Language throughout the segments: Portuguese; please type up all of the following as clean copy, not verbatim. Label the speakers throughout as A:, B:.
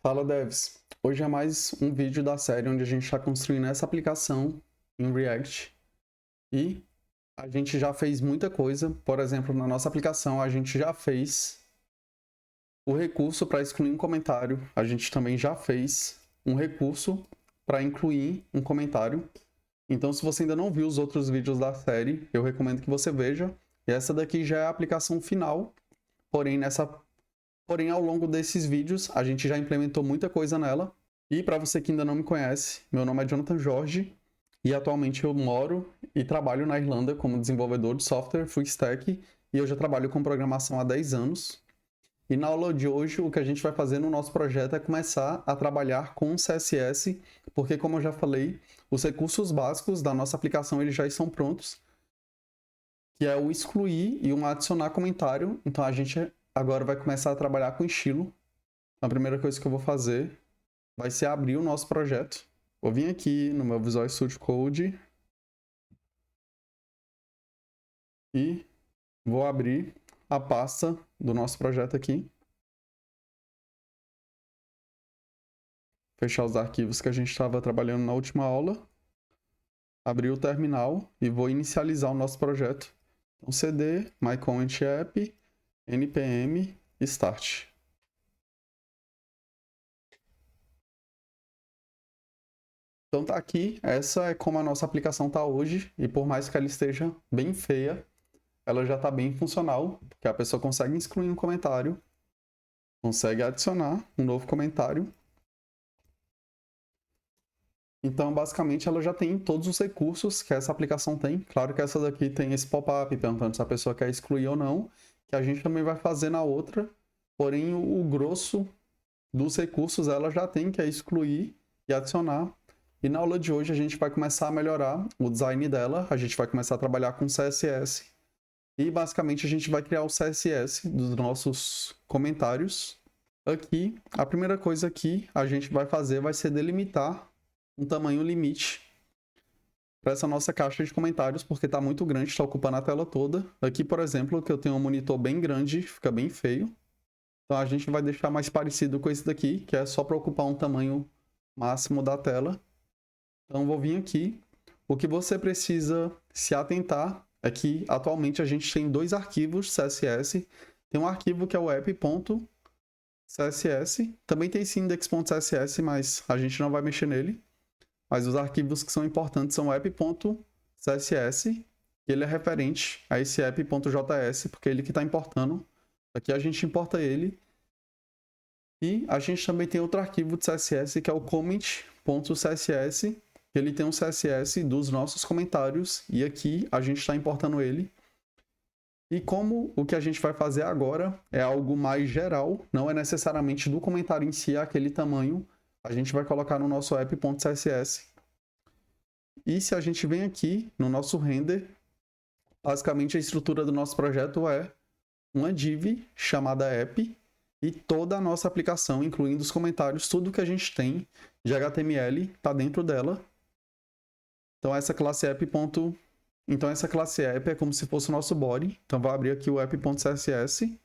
A: Fala devs, hoje é mais um vídeo da série onde a gente está construindo essa aplicação em React e a gente já fez muita coisa. Por exemplo, na nossa aplicação a gente já fez o recurso para excluir um comentário, a gente também já fez um recurso para incluir um comentário. Então, se você ainda não viu os outros vídeos da série, eu recomendo que você veja. E essa daqui já é a aplicação final, porém, ao longo desses vídeos, a gente já implementou muita coisa nela. E para você que ainda não me conhece, meu nome é Jonathan Jorge e atualmente eu moro e trabalho na Irlanda como desenvolvedor de software full stack e eu já trabalho com programação há 10 anos. E na aula de hoje, o que a gente vai fazer no nosso projeto é começar a trabalhar com CSS, porque como eu já falei, os recursos básicos da nossa aplicação eles já estão prontos, que é o excluir e um adicionar comentário. Então a gente agora vai começar a trabalhar com estilo. A primeira coisa que eu vou fazer vai ser abrir o nosso projeto. Vou vir aqui no meu Visual Studio Code e vou abrir a pasta do nosso projeto aqui. Fechar os arquivos que a gente estava trabalhando na última aula. Abrir o terminal e vou inicializar o nosso projeto. Então cd myCommentApp npm start. Então tá aqui, essa é como a nossa aplicação tá hoje e por mais que ela esteja bem feia, ela já está bem funcional, porque a pessoa consegue excluir um comentário, consegue adicionar um novo comentário. Então, basicamente, ela já tem todos os recursos que essa aplicação tem. Claro que essa daqui tem esse pop-up perguntando se a pessoa quer excluir ou não, que a gente também vai fazer na outra. Porém, o grosso dos recursos ela já tem, que é excluir e adicionar. E na aula de hoje a gente vai começar a melhorar o design dela, a gente vai começar a trabalhar com CSS. E basicamente a gente vai criar o CSS dos nossos comentários. Aqui, a primeira coisa que a gente vai fazer vai ser delimitar um tamanho limite para essa nossa caixa de comentários, porque está muito grande, está ocupando a tela toda. Aqui, por exemplo, que eu tenho um monitor bem grande, fica bem feio. Então a gente vai deixar mais parecido com esse daqui, que é só para ocupar um tamanho máximo da tela. Então vou vir aqui. O que você precisa se atentar é que atualmente a gente tem dois arquivos CSS. Tem um arquivo que é o app.css, também tem esse index.css, mas a gente não vai mexer nele. Mas os arquivos que são importantes são o app.css, que ele é referente a esse app.js, porque é ele que está importando. Aqui a gente importa ele. E a gente também tem outro arquivo de CSS, que é o comment.css, que ele tem um CSS dos nossos comentários, e aqui a gente está importando ele. E como o que a gente vai fazer agora é algo mais geral, não é necessariamente do comentário em si aquele tamanho, a gente vai colocar no nosso app.css. E se a gente vem aqui no nosso render, basicamente a estrutura do nosso projeto é uma div chamada app e toda a nossa aplicação, incluindo os comentários, tudo que a gente tem de HTML está dentro dela. Então essa classe app. Então essa classe app é como se fosse o nosso body. Então vou abrir aqui o app.css.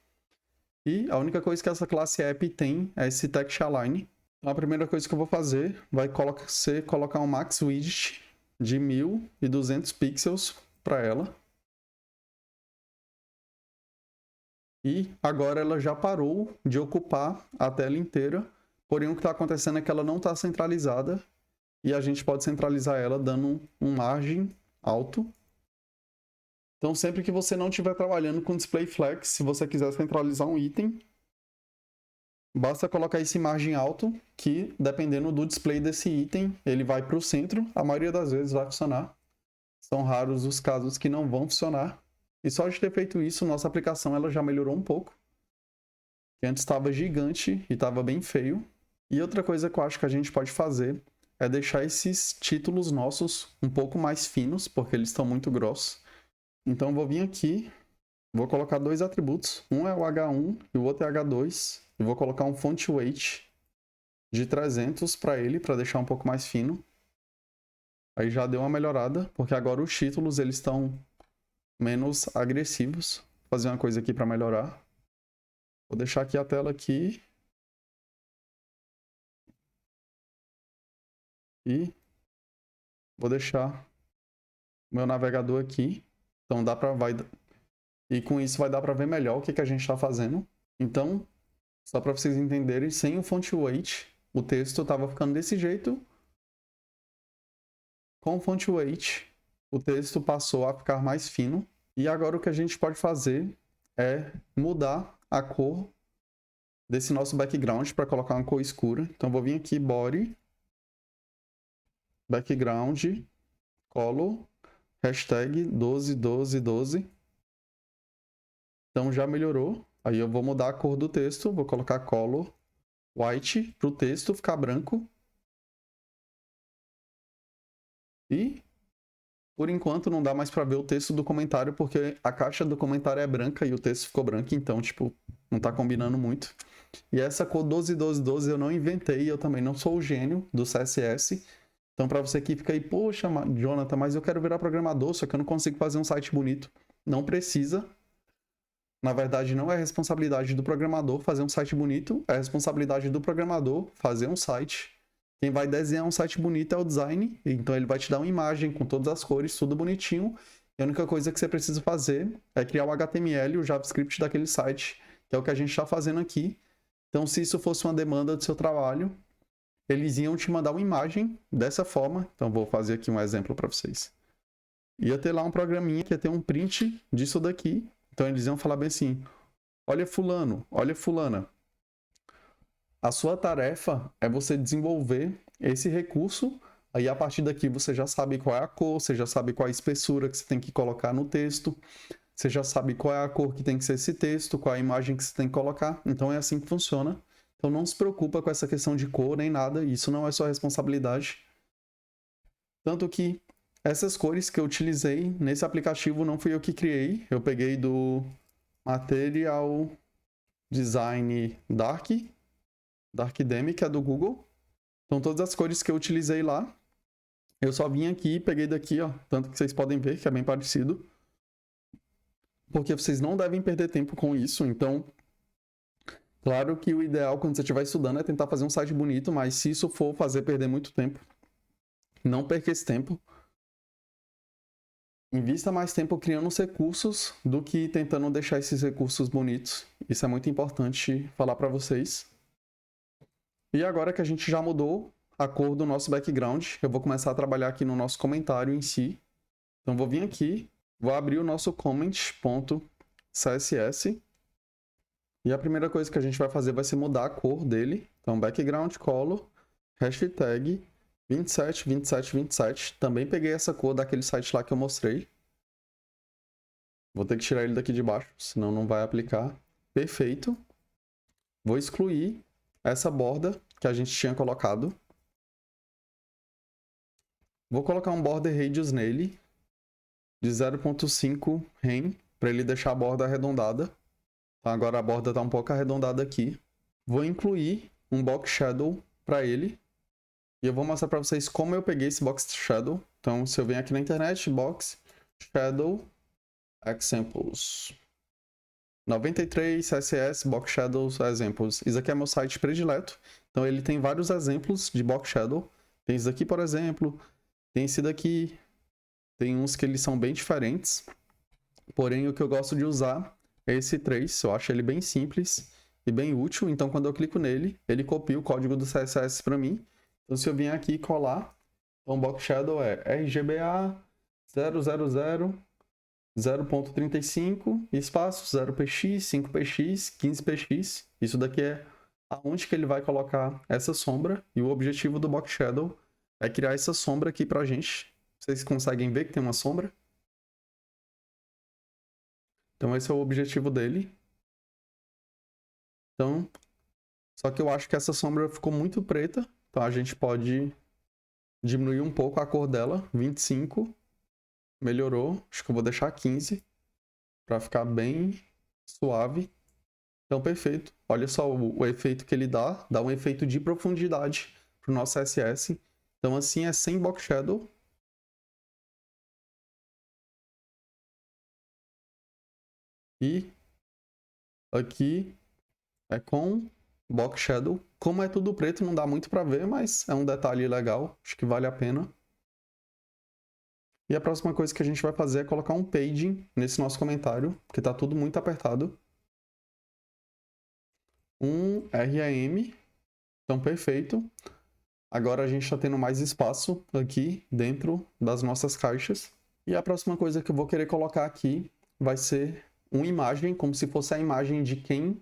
A: E a única coisa que essa classe app tem é esse text align. Então a primeira coisa que eu vou fazer vai ser colocar um max widget de 1200 pixels para ela. E agora ela já parou de ocupar a tela inteira. Porém o que está acontecendo é que ela não está centralizada. E a gente pode centralizar ela dando um margem alto. Então, sempre que você não estiver trabalhando com display flex, se você quiser centralizar um item, basta colocar esse margem alto, que dependendo do display desse item, ele vai para o centro. A maioria das vezes vai funcionar. São raros os casos que não vão funcionar. E só de ter feito isso, nossa aplicação ela já melhorou um pouco. Que antes estava gigante e estava bem feio. E outra coisa que eu acho que a gente pode fazer é deixar esses títulos nossos um pouco mais finos, porque eles estão muito grossos. Então, vou vir aqui, vou colocar dois atributos. Um é o H1 e o outro é H2. E vou colocar um font weight de 300 para ele, para deixar um pouco mais fino. Aí já deu uma melhorada, porque agora os títulos eles estão menos agressivos. Vou fazer uma coisa aqui para melhorar. Vou deixar aqui a tela aqui. E vou deixar o meu navegador aqui. Então e com isso vai dar para ver melhor o que a gente está fazendo. Então, só para vocês entenderem, sem o font weight, o texto estava ficando desse jeito. Com o font weight, o texto passou a ficar mais fino. E agora o que a gente pode fazer é mudar a cor desse nosso background para colocar uma cor escura. Então, vou vir aqui, body, background, color, hashtag 121212. Então, já melhorou. Aí eu vou mudar a cor do texto, vou colocar color white para o texto ficar branco. E, por enquanto, não dá mais para ver o texto do comentário, porque a caixa do comentário é branca e o texto ficou branco, então, tipo, não tá combinando muito. E essa cor 121212 eu não inventei, eu também não sou o gênio do CSS. Então, para você que fica aí, poxa, Jonathan, mas eu quero virar programador, só que eu não consigo fazer um site bonito. Não precisa. Na verdade, não é responsabilidade do programador fazer um site bonito, é responsabilidade do programador fazer um site. Quem vai desenhar um site bonito é o design, então ele vai te dar uma imagem com todas as cores, tudo bonitinho. E a única coisa que você precisa fazer é criar o HTML, o JavaScript daquele site, que é o que a gente está fazendo aqui. Então, se isso fosse uma demanda do seu trabalho, eles iam te mandar uma imagem dessa forma. Então, vou fazer aqui um exemplo para vocês. Ia ter lá um programinha que ia ter um print disso daqui. Então, eles iam falar bem assim: olha fulano, olha fulana. A sua tarefa é você desenvolver esse recurso. Aí, a partir daqui, você já sabe qual é a cor, você já sabe qual é a espessura que você tem que colocar no texto, você já sabe qual é a cor que tem que ser esse texto, qual é a imagem que você tem que colocar. Então, é assim que funciona. Então, não se preocupa com essa questão de cor nem nada. Isso não é sua responsabilidade. Tanto que essas cores que eu utilizei nesse aplicativo não fui eu que criei. Eu peguei do Material Design Darkdemy, que é do Google. Então, todas as cores que eu utilizei lá, eu só vim aqui e peguei daqui, ó. Tanto que vocês podem ver que é bem parecido. Porque vocês não devem perder tempo com isso. Então, claro que o ideal quando você estiver estudando é tentar fazer um site bonito, mas se isso for fazer perder muito tempo, não perca esse tempo. Invista mais tempo criando os recursos do que tentando deixar esses recursos bonitos. Isso é muito importante falar para vocês. E agora que a gente já mudou a cor do nosso background, eu vou começar a trabalhar aqui no nosso comentário em si. Então vou vir aqui, vou abrir o nosso comment.css. E a primeira coisa que a gente vai fazer vai ser mudar a cor dele. Então background color, hashtag 272727. Também peguei essa cor daquele site lá que eu mostrei. Vou ter que tirar ele daqui de baixo, senão não vai aplicar. Perfeito. Vou excluir essa borda que a gente tinha colocado. Vou colocar um border radius nele de 0.5 rem para ele deixar a borda arredondada. Então, agora a borda está um pouco arredondada aqui. Vou incluir um box shadow para ele. E eu vou mostrar para vocês como eu peguei esse box shadow. Então, se eu venho aqui na internet, box shadow examples 93 CSS Box Shadows Examples. Isso aqui é meu site predileto. Então ele tem vários exemplos de Box Shadow. Tem esse daqui, por exemplo. Tem esse daqui. Tem uns que eles são bem diferentes. Porém, o que eu gosto de usar é esse 3. Eu acho ele bem simples e bem útil. Então, quando eu clico nele, ele copia o código do CSS para mim. Então, se eu vier aqui e colar, então Box Shadow é RGBA 000 0.35, espaço, 0px, 5px, 15px. Isso daqui é aonde que ele vai colocar essa sombra. E o objetivo do Box Shadow é criar essa sombra aqui pra gente. Vocês conseguem ver que tem uma sombra? Então esse é o objetivo dele. Então, só que eu acho que essa sombra ficou muito preta. Então a gente pode diminuir um pouco a cor dela. 25. Melhorou. Acho que eu vou deixar 15. Pra ficar bem suave. Então, perfeito. Olha só o efeito que ele dá. Dá um efeito de profundidade para o nosso CSS. Então, assim é sem Box Shadow. E aqui é com Box Shadow. Como é tudo preto, não dá muito para ver, mas é um detalhe legal. Acho que vale a pena. E a próxima coisa que a gente vai fazer é colocar um paging nesse nosso comentário, porque tá tudo muito apertado. Um REM. Então, perfeito. Agora a gente está tendo mais espaço aqui dentro das nossas caixas. E a próxima coisa que eu vou querer colocar aqui vai ser uma imagem, como se fosse a imagem de quem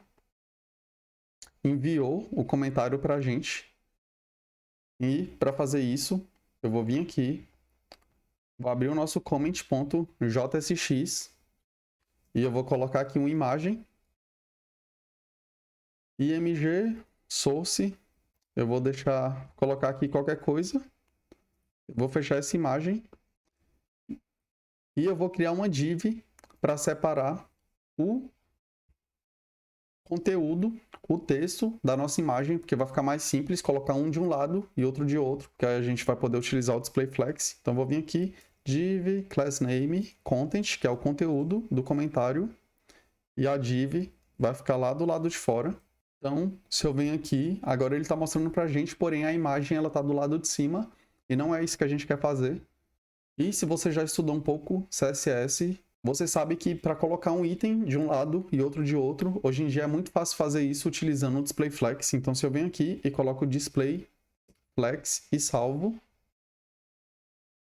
A: enviou o comentário para a gente. E para fazer isso, eu vou vir aqui, vou abrir o nosso comment.jsx e eu vou colocar aqui uma imagem. img source. Eu vou colocar aqui qualquer coisa. Eu vou fechar essa imagem. E eu vou criar uma div para separar o conteúdo, o texto da nossa imagem, porque vai ficar mais simples colocar um de um lado e outro de outro, porque aí a gente vai poder utilizar o displayFlex. Então, eu vou vir aqui, div className content, que é o conteúdo do comentário, e a div vai ficar lá do lado de fora. Então, se eu venho aqui, agora ele está mostrando para a gente, porém a imagem ela está do lado de cima, e não é isso que a gente quer fazer. E se você já estudou um pouco CSS, você sabe que para colocar um item de um lado e outro de outro, hoje em dia é muito fácil fazer isso utilizando o displayFlex. Então, se eu venho aqui e coloco o displayFlex e salvo,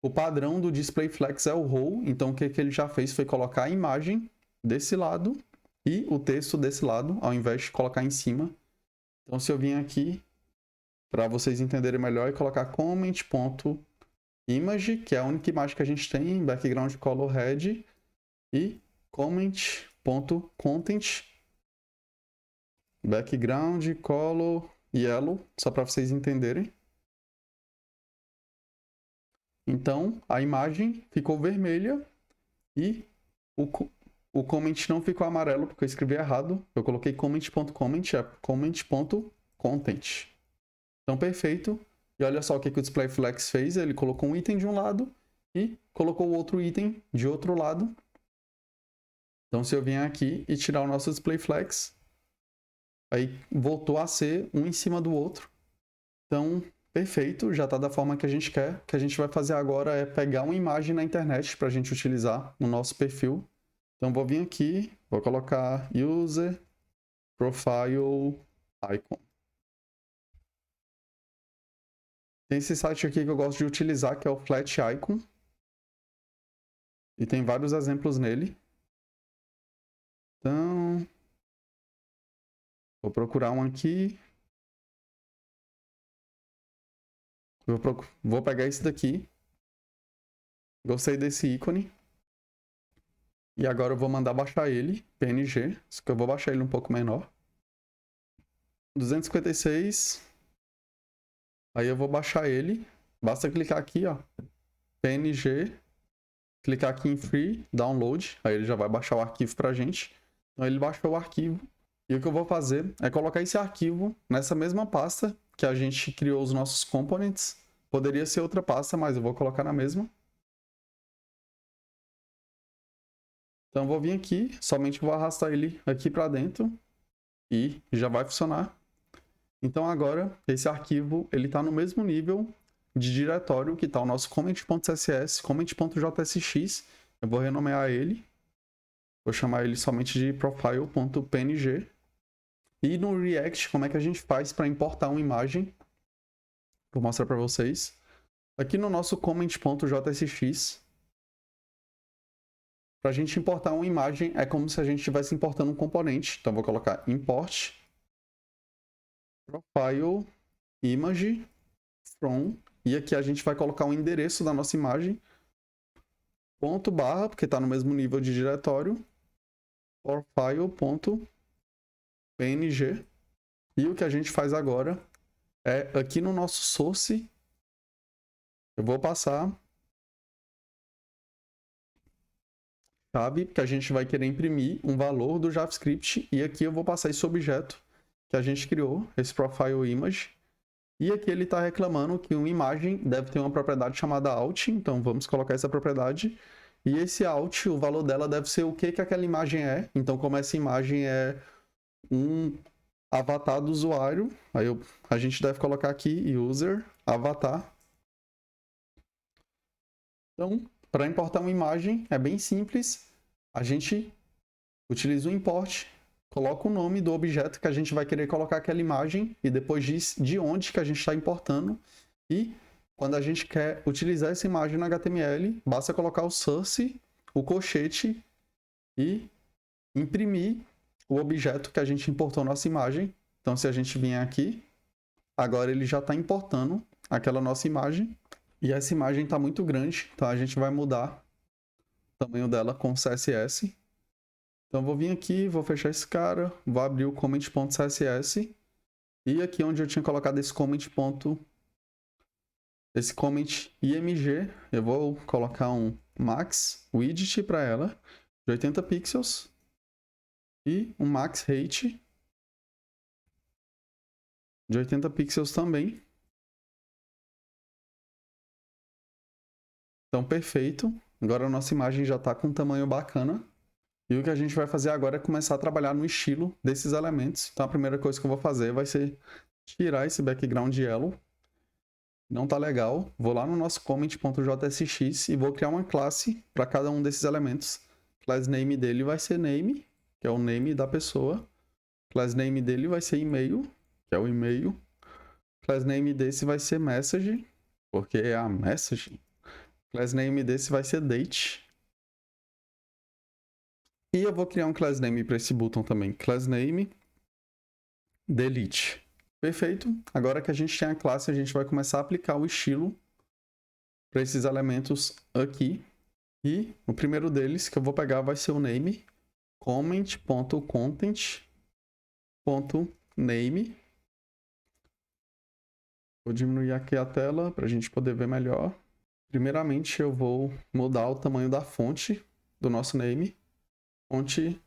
A: o padrão do displayFlex é o row. Então, o que ele já fez foi colocar a imagem desse lado e o texto desse lado, ao invés de colocar em cima. Então, se eu vim aqui, para vocês entenderem melhor, e colocar comment.image, que é a única imagem que a gente tem, background color red, e comment.content, background color yellow, só para vocês entenderem. Então, a imagem ficou vermelha e o comment não ficou amarelo, porque eu escrevi errado. Eu coloquei comment.comment, é comment.content. Então, perfeito. E olha só o que o displayFlex fez. Ele colocou um item de um lado e colocou o outro item de outro lado. Então, se eu vier aqui e tirar o nosso displayFlex, aí voltou a ser um em cima do outro. Então, perfeito, já está da forma que a gente quer. O que a gente vai fazer agora é pegar uma imagem na internet para a gente utilizar no nosso perfil. Então, vou vir aqui, vou colocar User Profile Icon. Tem esse site aqui que eu gosto de utilizar, que é o Flat Icon. E tem vários exemplos nele. Então, vou procurar um aqui. Vou pegar esse daqui. Gostei desse ícone. E agora eu vou mandar baixar ele, PNG. Só que eu vou baixar ele um pouco menor. 256. Aí eu vou baixar ele. Basta clicar aqui, ó. PNG. Clicar aqui em Free Download. Aí ele já vai baixar o arquivo pra gente. Então ele baixou o arquivo. E o que eu vou fazer é colocar esse arquivo nessa mesma pasta que a gente criou os nossos components. Poderia ser outra pasta, mas eu vou colocar na mesma. Então eu vou vir aqui, somente vou arrastar ele aqui para dentro e já vai funcionar. Então agora esse arquivo ele está no mesmo nível de diretório que está o nosso comment.css, comment.jsx. Eu vou renomear ele. Vou chamar ele somente de profile.png. E no React, como é que a gente faz para importar uma imagem? Vou mostrar para vocês. Aqui no nosso comment.jsx, para a gente importar uma imagem, é como se a gente estivesse importando um componente. Então, vou colocar import profile image from. E aqui a gente vai colocar o endereço da nossa imagem. Ponto barra, porque está no mesmo nível de diretório. Profile.png. E o que a gente faz agora é aqui no nosso source. Eu vou passar chave, porque a gente vai querer imprimir um valor do JavaScript. E aqui eu vou passar esse objeto que a gente criou, esse profile image. E aqui ele está reclamando que uma imagem deve ter uma propriedade chamada out. Então vamos colocar essa propriedade. E esse out, o valor dela deve ser o que aquela imagem é. Então, como essa imagem é um avatar do usuário. Aí a gente deve colocar aqui user avatar. Então, para importar uma imagem é bem simples. A gente utiliza o import, coloca o nome do objeto que a gente vai querer colocar aquela imagem e depois diz de onde que a gente está importando. E quando a gente quer utilizar essa imagem no HTML, basta colocar o source, o colchete e imprimir o objeto que a gente importou nossa imagem. Então, se a gente vier aqui, agora ele já está importando aquela nossa imagem. E essa imagem está muito grande, então a gente vai mudar o tamanho dela com CSS. Então, eu vou vir aqui, vou fechar esse cara, vou abrir o comment.css. E aqui onde eu tinha colocado esse comment img, eu vou colocar um max widget para ela, de 80 pixels. E um max height de 80 pixels também. Então, perfeito. Agora a nossa imagem já está com um tamanho bacana. E o que a gente vai fazer agora é começar a trabalhar no estilo desses elementos. Então, a primeira coisa que eu vou fazer vai ser tirar esse background yellow. Não tá legal. Vou lá no nosso comment.jsx e vou criar uma classe para cada um desses elementos. Class name dele vai ser name, que é o name da pessoa. Class name dele vai ser e-mail, que é o e-mail. Class name desse vai ser message, porque é a message. Class name desse vai ser date. E eu vou criar um class name para esse botão também. Class name delete. Perfeito. Agora que a gente tem a classe, a gente vai começar a aplicar o estilo para esses elementos aqui. E o primeiro deles que eu vou pegar vai ser o name, comment.content.name. Vou diminuir aqui a tela para a gente poder ver melhor. Primeiramente, eu vou mudar o tamanho da fonte do nosso name. Fonte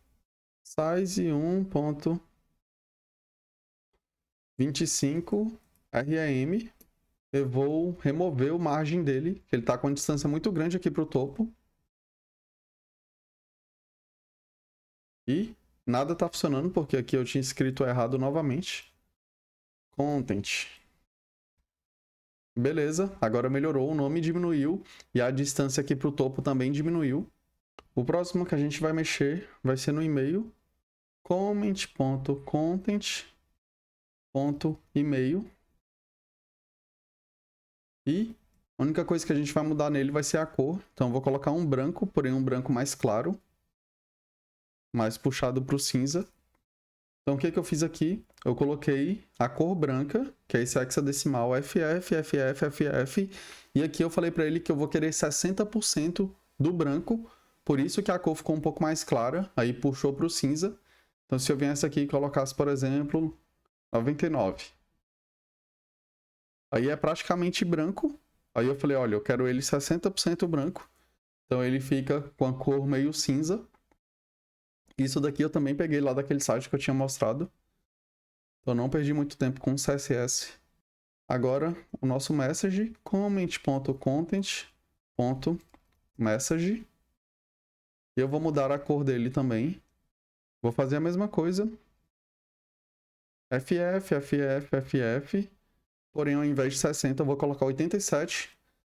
A: size 1.25 rem. Eu vou remover o margem dele, que ele está com uma distância muito grande aqui para o topo. E nada está funcionando, porque aqui eu tinha escrito errado novamente. Content. Beleza, agora melhorou, o nome diminuiu e a distância aqui para o topo também diminuiu. O próximo que a gente vai mexer vai ser no e-mail. Comment.content.email. E a única coisa que a gente vai mudar nele vai ser a cor. Então eu vou colocar um branco, porém um branco mais claro. Mais puxado para o cinza. Então o que eu fiz aqui? Eu coloquei a cor branca, que é esse hexadecimal FF, FF, FF. E aqui eu falei para ele que eu vou querer 60% do branco. Por isso que a cor ficou um pouco mais clara. Aí puxou para o cinza. Então se eu viesse aqui e colocasse, por exemplo, 99. Aí é praticamente branco. Aí eu falei, olha, eu quero ele 60% branco. Então ele fica com a cor meio cinza. Isso daqui eu também peguei lá daquele site que eu tinha mostrado. Então não perdi muito tempo com o CSS. Agora, o nosso message, comment.content.message. E eu vou mudar a cor dele também. Vou fazer a mesma coisa. FF, FF, FF. Porém, ao invés de 60, eu vou colocar 87.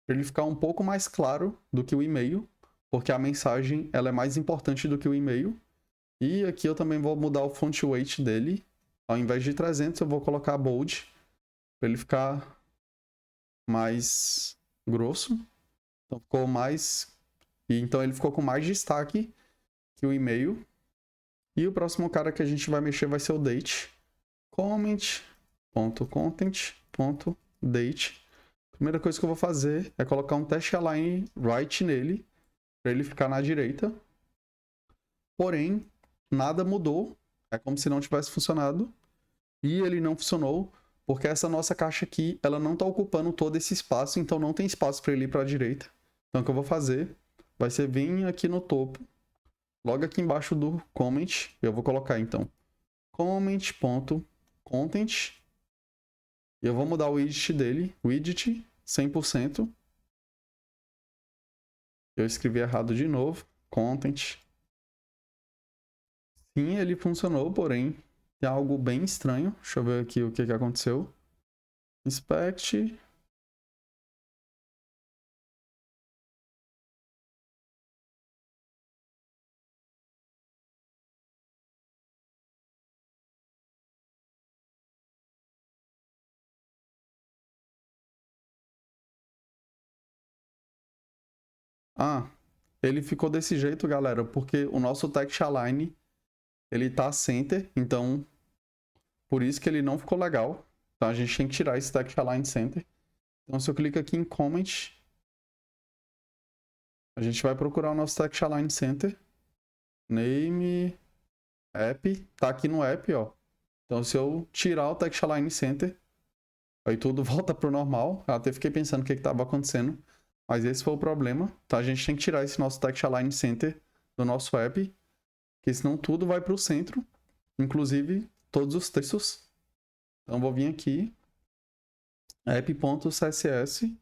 A: Para ele ficar um pouco mais claro do que o e-mail. Porque a mensagem ela é mais importante do que o e-mail. E aqui eu também vou mudar o font weight dele. Ao invés de 300, eu vou colocar bold. Para ele ficar mais grosso. Então ficou mais... Então ele ficou com mais destaque que o e-mail. E o próximo cara que a gente vai mexer vai ser o date. Comment.content.date. Primeira coisa que eu vou fazer é colocar um test align right nele. Para ele ficar na direita. Porém, nada mudou. É como se não tivesse funcionado. E ele não funcionou porque essa nossa caixa aqui, ela não está ocupando todo esse espaço, então não tem espaço para ele ir para a direita. Então o que eu vou fazer vai ser vir aqui no topo, logo aqui embaixo do comment, eu vou colocar então comment.content e eu vou mudar o widget dele, widget 100%. Eu escrevi errado de novo, content. Sim, ele funcionou, porém tem algo bem estranho. Deixa eu ver aqui o que aconteceu. Inspect. Ah, ele ficou desse jeito, galera, porque o nosso text align, ele tá center, então por isso que ele não ficou legal. Então a gente tem que tirar esse text align center. Então se eu clico aqui em comment, a gente vai procurar o nosso text align center. Name, app, tá aqui no app, ó. Então se eu tirar o text align center, aí tudo volta pro normal. Eu até fiquei pensando o que estava acontecendo. Mas esse foi o problema. Então a gente tem que tirar esse nosso text align center do nosso app, porque senão tudo vai para o centro, inclusive todos os textos. Então vou vir aqui, app.css,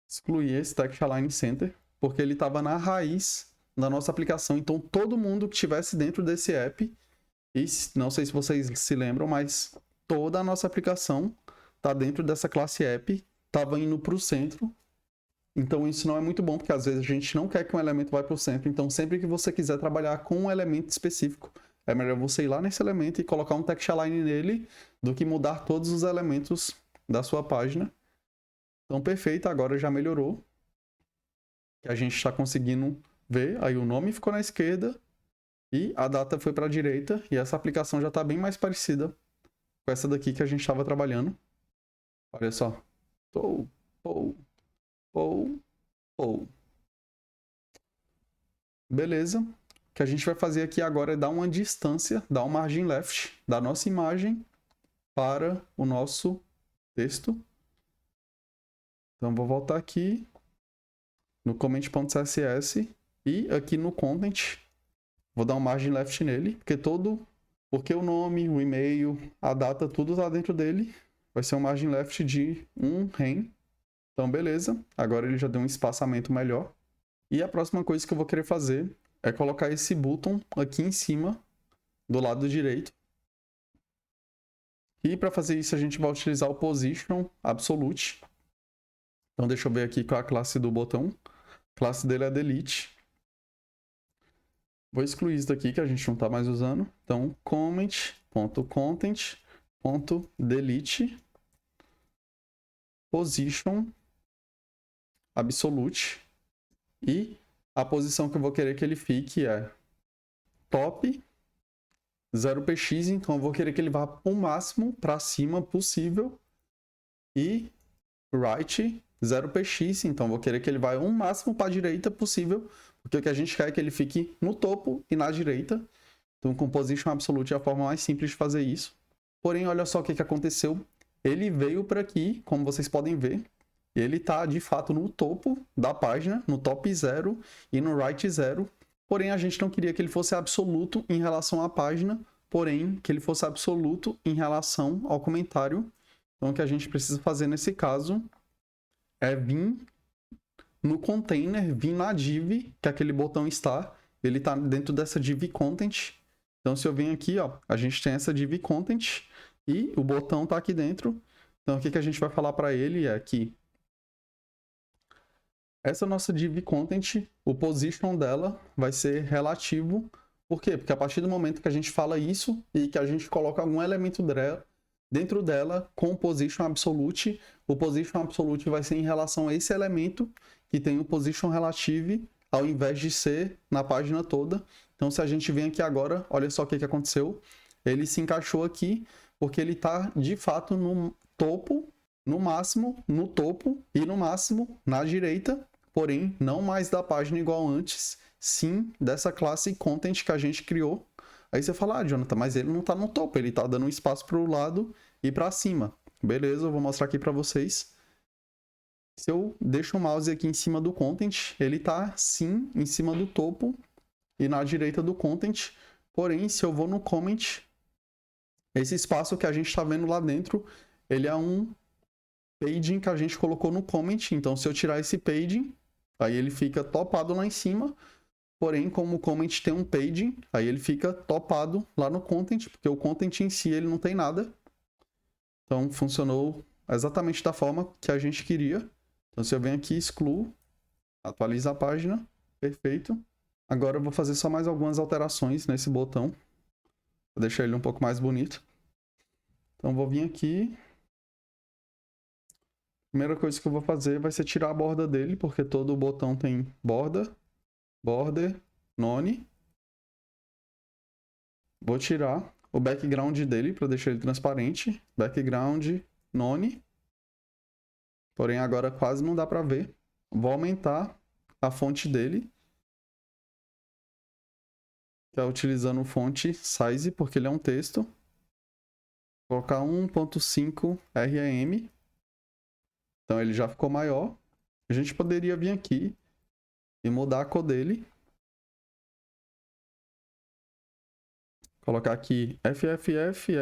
A: excluir esse text align center, porque ele estava na raiz da nossa aplicação. Então todo mundo que estivesse dentro desse app, e não sei se vocês se lembram, mas toda a nossa aplicação está dentro dessa classe app, estava indo para o centro. Então isso não é muito bom, porque às vezes a gente não quer que um elemento vá para o centro. Então sempre que você quiser trabalhar com um elemento específico, é melhor você ir lá nesse elemento e colocar um text align nele do que mudar todos os elementos da sua página. Então perfeito, agora já melhorou. Que a gente está conseguindo ver, aí o nome ficou na esquerda e a data foi para a direita. E essa aplicação já está bem mais parecida com essa daqui que a gente estava trabalhando. Olha só. Beleza. O que a gente vai fazer aqui agora é dar uma distância, dar uma margin left da nossa imagem para o nosso texto. Então vou voltar aqui no comment.css e aqui no content vou dar uma margin left nele, porque o nome, o e-mail, a data, tudo está dentro dele. Vai ser uma margin left de 1 rem. Então, beleza. Agora ele já deu um espaçamento melhor. E a próxima coisa que eu vou querer fazer é colocar esse button aqui em cima, do lado direito. E para fazer isso, a gente vai utilizar o position absolute. Então, deixa eu ver aqui qual é a classe do botão. A classe dele é delete. Vou excluir isso daqui que a gente não está mais usando. Então, comment.content.delete position absolute. E a posição que eu vou querer que ele fique é top 0px, então eu vou querer que ele vá o máximo para cima possível. E right 0px, então eu vou querer que ele vá o máximo para a direita possível, porque o que a gente quer é que ele fique no topo e na direita. Então com position absolute é a forma mais simples de fazer isso. Porém, olha só o que aconteceu. Ele veio para aqui, como vocês podem ver. Ele está, de fato, no topo da página, no top 0 e no right 0. Porém, a gente não queria que ele fosse absoluto em relação à página, porém, que ele fosse absoluto em relação ao comentário. Então, o que a gente precisa fazer nesse caso é vir no container, vir na div, que aquele botão está. Ele está dentro dessa div content. Então, se eu venho aqui, ó, a gente tem essa div content e o botão está aqui dentro. Então, o que a gente vai falar para ele é que essa nossa div content, o position dela vai ser relativo. Por quê? Porque a partir do momento que a gente fala isso e que a gente coloca algum elemento dentro dela com o position absolute, o position absolute vai ser em relação a esse elemento que tem o position relative, ao invés de ser na página toda. Então, se a gente vem aqui agora, olha só o que aconteceu. Ele se encaixou aqui porque ele está, de fato, no topo, no máximo, no topo e no máximo na direita. Porém, não mais da página igual antes, sim dessa classe content que a gente criou. Aí você fala, Jonathan, mas ele não está no topo, ele está dando um espaço para o lado e para cima. Beleza, eu vou mostrar aqui para vocês. Se eu deixo o mouse aqui em cima do content, ele está sim em cima do topo e na direita do content. Porém, se eu vou no comment, esse espaço que a gente está vendo lá dentro, ele é um padding que a gente colocou no comment. Então, se eu tirar esse padding, aí ele fica topado lá em cima. Porém, como o comment tem um paging, aí ele fica topado lá no content, porque o content em si ele não tem nada. Então, funcionou exatamente da forma que a gente queria. Então, se eu venho aqui, excluo, atualizo a página, perfeito. Agora eu vou fazer só mais algumas alterações nesse botão. Vou deixar ele um pouco mais bonito. Então, vou vir aqui. Primeira coisa que eu vou fazer vai ser tirar a borda dele, porque todo botão tem borda, border, none. Vou tirar o background dele para deixar ele transparente. Background, none. Porém, agora quase não dá para ver. Vou aumentar a fonte dele. Que é utilizando fonte size, porque ele é um texto. Vou colocar 1.5 rem. Então ele já ficou maior. A gente poderia vir aqui e mudar a cor dele. Colocar aqui FFF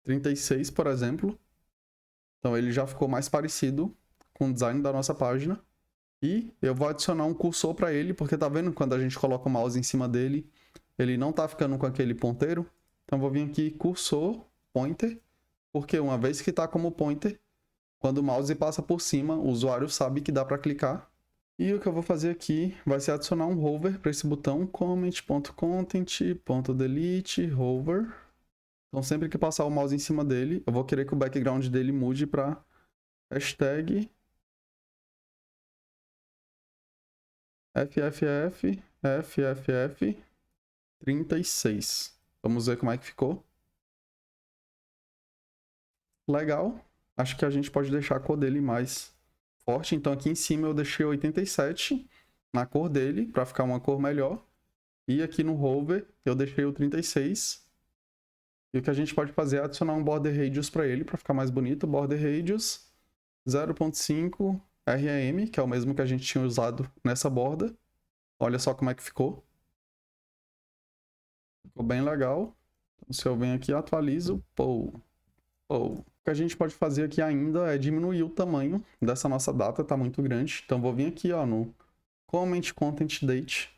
A: 36, por exemplo. Então ele já ficou mais parecido com o design da nossa página. E eu vou adicionar um cursor para ele, porque tá vendo quando a gente coloca o mouse em cima dele, ele não tá ficando com aquele ponteiro. Então vou vir aqui cursor, pointer, porque uma vez que tá como pointer, quando o mouse passa por cima, o usuário sabe que dá para clicar. E o que eu vou fazer aqui vai ser adicionar um hover para esse botão, comment.content.delete hover. Então sempre que passar o mouse em cima dele, eu vou querer que o background dele mude para hashtag FFF36. Vamos ver como é que ficou. Legal. Acho que a gente pode deixar a cor dele mais forte. Então aqui em cima eu deixei 87 na cor dele, para ficar uma cor melhor. E aqui no hover eu deixei o 36. E o que a gente pode fazer é adicionar um border radius para ele, para ficar mais bonito. Border radius 0.5 rem, que é o mesmo que a gente tinha usado nessa borda. Olha só como é que ficou. Ficou bem legal. Então, se eu venho aqui e atualizo, O que a gente pode fazer aqui ainda é diminuir o tamanho dessa nossa data, tá muito grande. Então vou vir aqui, ó, no comment content date.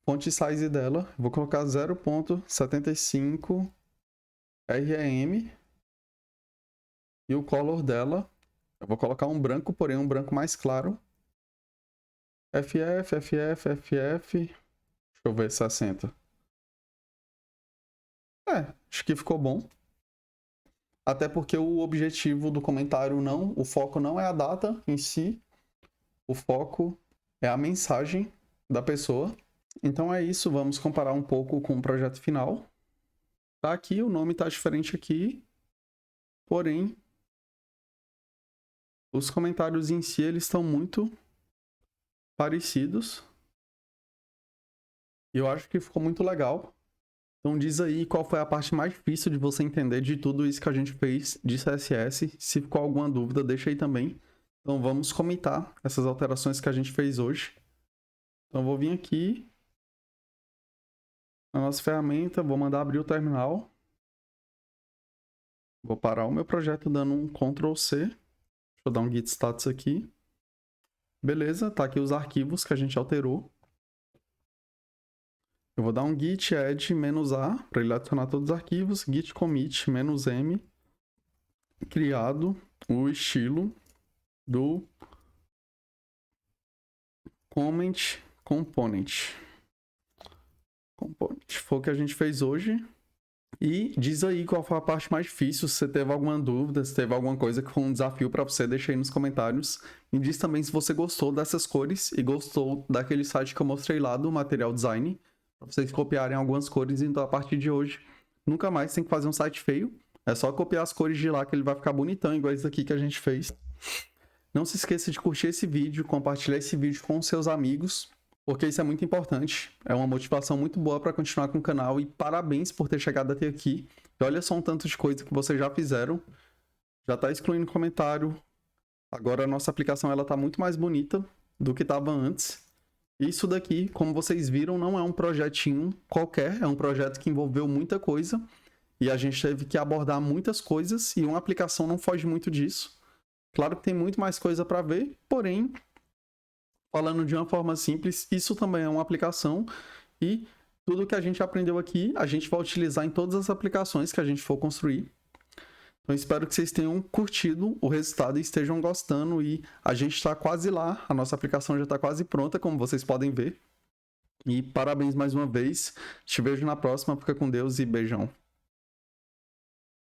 A: Font size dela, vou colocar 0.75 rem. E o color dela, eu vou colocar um branco, porém um branco mais claro. FF. Deixa eu ver, 60. Acho que ficou bom. Até porque o objetivo do comentário o foco não é a data em si, o foco é a mensagem da pessoa. Então é isso, vamos comparar um pouco com o projeto final. Tá aqui, o nome tá diferente aqui, porém, os comentários em si, eles estão muito parecidos. E eu acho que ficou muito legal. Então diz aí qual foi a parte mais difícil de você entender de tudo isso que a gente fez de CSS. Se ficou alguma dúvida, deixa aí também. Então vamos comentar essas alterações que a gente fez hoje. Então eu vou vir aqui na nossa ferramenta, vou mandar abrir o terminal. Vou parar o meu projeto dando um Ctrl C. Deixa eu dar um git status aqui. Beleza, tá aqui os arquivos que a gente alterou. Eu vou dar um git add -a para ele adicionar todos os arquivos. Git commit -m. Criado o estilo do comment component. Foi o que a gente fez hoje. E diz aí qual foi a parte mais difícil, se você teve alguma dúvida, se teve alguma coisa que foi um desafio para você, deixa aí nos comentários. E diz também se você gostou dessas cores e gostou daquele site que eu mostrei lá do Material Design, para vocês copiarem algumas cores. Então a partir de hoje, nunca mais tem que fazer um site feio, é só copiar as cores de lá que ele vai ficar bonitão, igual esse aqui que a gente fez. Não se esqueça de curtir esse vídeo, compartilhar esse vídeo com seus amigos, porque isso é muito importante, é uma motivação muito boa para continuar com o canal. E parabéns por ter chegado até aqui. E olha só um tanto de coisa que vocês já fizeram, já está excluindo comentário. Agora a nossa aplicação ela tá muito mais bonita do que estava antes. Isso daqui, como vocês viram, não é um projetinho qualquer, é um projeto que envolveu muita coisa e a gente teve que abordar muitas coisas e uma aplicação não foge muito disso. Claro que tem muito mais coisa para ver, porém falando de uma forma simples, isso também é uma aplicação e tudo que a gente aprendeu aqui, a gente vai utilizar em todas as aplicações que a gente for construir. Então, espero que vocês tenham curtido o resultado e estejam gostando. E a gente está quase lá, a nossa aplicação já está quase pronta, como vocês podem ver. E parabéns mais uma vez. Te vejo na próxima. Fica com Deus e beijão.